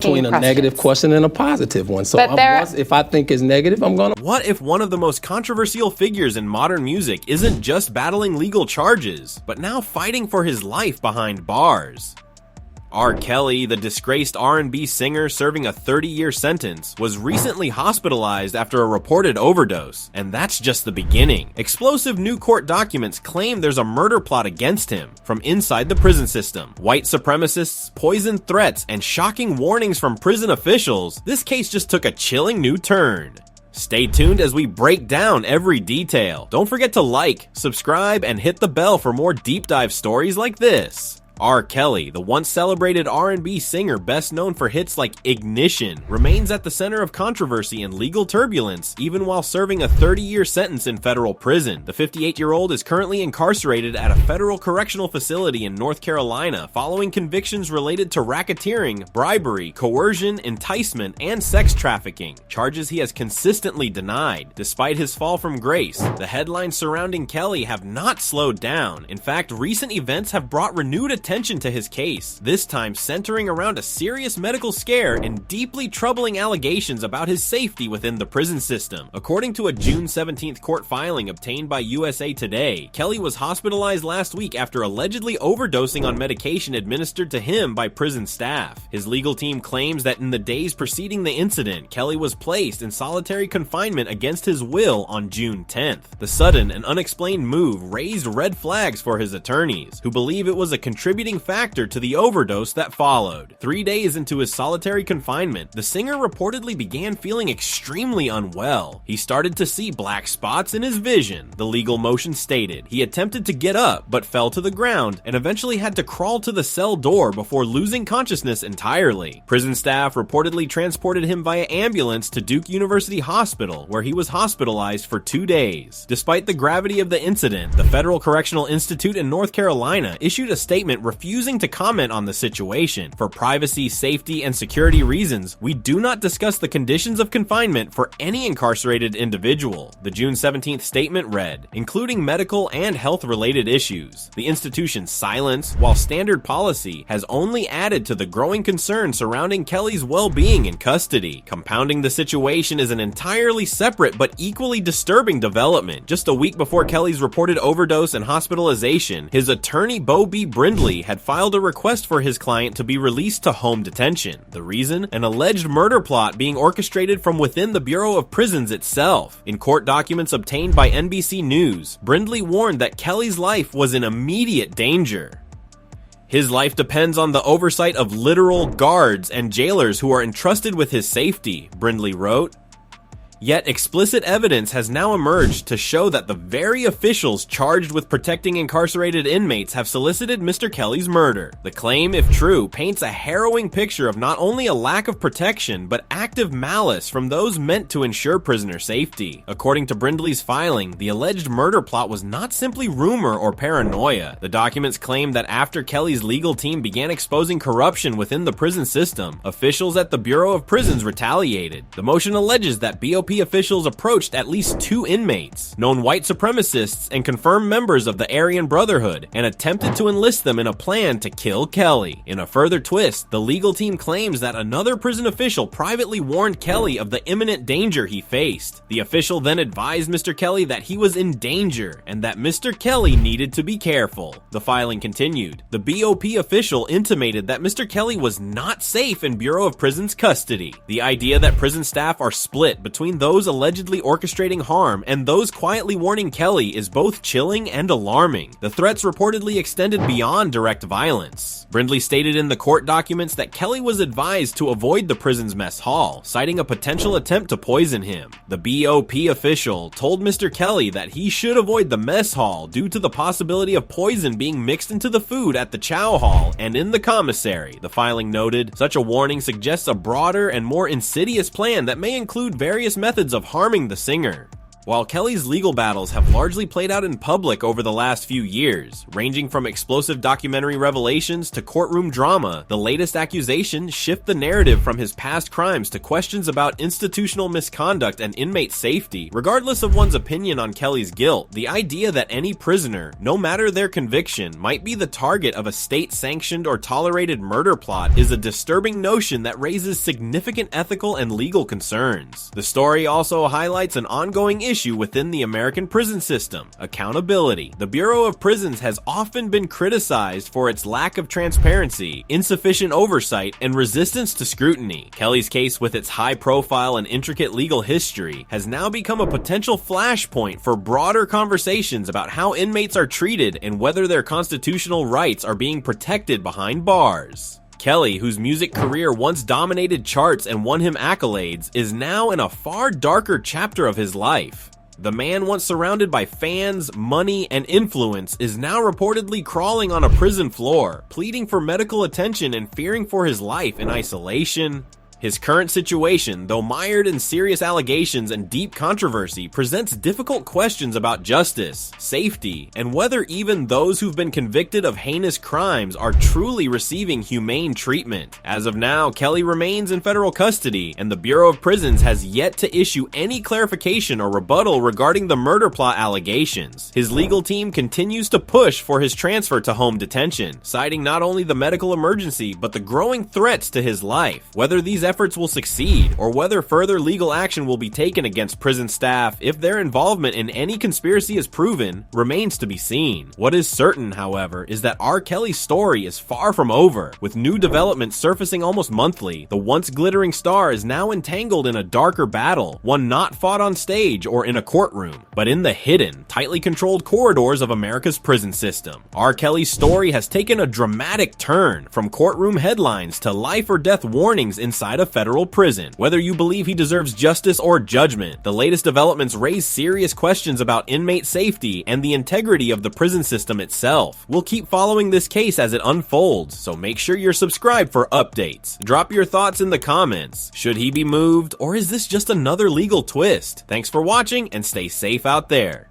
between a negative question and a positive one. So if I think it's negative, I'm gonna. What if one of the most controversial figures in modern music isn't just battling legal charges, but now fighting for his life behind bars? R. Kelly, the disgraced R&B singer serving a 30-year sentence, was recently hospitalized after a reported overdose, and that's just the beginning. Explosive new court documents claim there's a murder plot against him from inside the prison system. White supremacists, poison threats, and shocking warnings from prison officials. This case just took a chilling new turn. Stay tuned as we break down every detail. Don't forget to like, subscribe, and hit the bell for more deep dive stories like this. R. Kelly, the once celebrated R&B singer best known for hits like Ignition, remains at the center of controversy and legal turbulence even while serving a 30-year sentence in federal prison. The 58-year-old is currently incarcerated at a federal correctional facility in North Carolina following convictions related to racketeering, bribery, coercion, enticement, and sex trafficking, charges he has consistently denied. Despite his fall from grace, the headlines surrounding Kelly have not slowed down. In fact, recent events have brought renewed attention to his case, this time centering around a serious medical scare and deeply troubling allegations about his safety within the prison system. According to a June 17th court filing obtained by USA Today, Kelly was hospitalized last week after allegedly overdosing on medication administered to him by prison staff. His legal team claims that in the days preceding the incident, Kelly was placed in solitary confinement against his will on June 10th. The sudden and unexplained move raised red flags for his attorneys, who believe it was a contributing factor to the overdose that followed. 3 days into his solitary confinement, the singer reportedly began feeling extremely unwell. He started to see black spots in his vision, the legal motion stated. He attempted to get up, but fell to the ground and eventually had to crawl to the cell door before losing consciousness entirely. Prison staff reportedly transported him via ambulance to Duke University Hospital, where he was hospitalized for 2 days. Despite the gravity of the incident, the Federal Correctional Institute in North Carolina issued a statement refusing to comment on the situation. For privacy, safety, and security reasons, we do not discuss the conditions of confinement for any incarcerated individual. The June 17th statement read, including medical and health-related issues. The institution's silence, while standard policy, has only added to the growing concern surrounding Kelly's well-being in custody. Compounding the situation is an entirely separate but equally disturbing development. Just a week before Kelly's reported overdose and hospitalization, his attorney Bo B. Brindley had filed a request for his client to be released to home detention. The reason? An alleged murder plot being orchestrated from within the Bureau of Prisons itself. In court documents obtained by NBC News, Brindley warned that Kelly's life was in immediate danger. His life depends on the oversight of literal guards and jailers who are entrusted with his safety, Brindley wrote. Yet explicit evidence has now emerged to show that the very officials charged with protecting incarcerated inmates have solicited Mr. Kelly's murder. The claim, if true, paints a harrowing picture of not only a lack of protection, but active malice from those meant to ensure prisoner safety. According to Brindley's filing, the alleged murder plot was not simply rumor or paranoia. The documents claim that after Kelly's legal team began exposing corruption within the prison system, officials at the Bureau of Prisons retaliated. The motion alleges that BOP officials approached at least 2 inmates, known white supremacists and confirmed members of the Aryan Brotherhood, and attempted to enlist them in a plan to kill Kelly. In a further twist, the legal team claims that another prison official privately warned Kelly of the imminent danger he faced. The official then advised Mr. Kelly that he was in danger and that Mr. Kelly needed to be careful. The filing continued. The BOP official intimated that Mr. Kelly was not safe in Bureau of Prisons custody. The idea that prison staff are split between those allegedly orchestrating harm and those quietly warning Kelly is both chilling and alarming. The threats reportedly extended beyond direct violence. Brindley stated in the court documents that Kelly was advised to avoid the prison's mess hall, citing a potential attempt to poison him. The BOP official told Mr. Kelly that he should avoid the mess hall due to the possibility of poison being mixed into the food at the chow hall and in the commissary, the filing noted. Such a warning suggests a broader and more insidious plan that may include various methods of harming the singer. While Kelly's legal battles have largely played out in public over the last few years, ranging from explosive documentary revelations to courtroom drama, the latest accusations shift the narrative from his past crimes to questions about institutional misconduct and inmate safety. Regardless of one's opinion on Kelly's guilt, the idea that any prisoner, no matter their conviction, might be the target of a state-sanctioned or tolerated murder plot is a disturbing notion that raises significant ethical and legal concerns. The story also highlights an ongoing issue within the American prison system: accountability. The Bureau of Prisons has often been criticized for its lack of transparency, insufficient oversight, and resistance to scrutiny. Kelly's case, with its high profile and intricate legal history, has now become a potential flashpoint for broader conversations about how inmates are treated and whether their constitutional rights are being protected behind bars. Kelly, whose music career once dominated charts and won him accolades, is now in a far darker chapter of his life. The man once surrounded by fans, money, and influence is now reportedly crawling on a prison floor, pleading for medical attention and fearing for his life in isolation. His current situation, though mired in serious allegations and deep controversy, presents difficult questions about justice, safety, and whether even those who've been convicted of heinous crimes are truly receiving humane treatment. As of now, Kelly remains in federal custody, and the Bureau of Prisons has yet to issue any clarification or rebuttal regarding the murder plot allegations. His legal team continues to push for his transfer to home detention, citing not only the medical emergency but the growing threats to his life. Whether these efforts will succeed, or whether further legal action will be taken against prison staff if their involvement in any conspiracy is proven, remains to be seen. What is certain, however, is that R. Kelly's story is far from over. With new developments surfacing almost monthly, the once glittering star is now entangled in a darker battle, one not fought on stage or in a courtroom, but in the hidden, tightly controlled corridors of America's prison system. R. Kelly's story has taken a dramatic turn, from courtroom headlines to life or death warnings inside a federal prison. Whether you believe he deserves justice or judgment, the latest developments raise serious questions about inmate safety and the integrity of the prison system itself. We'll keep following this case as it unfolds, so make sure you're subscribed for updates. Drop your thoughts in the comments. Should he be moved, or is this just another legal twist? Thanks for watching, and stay safe out there.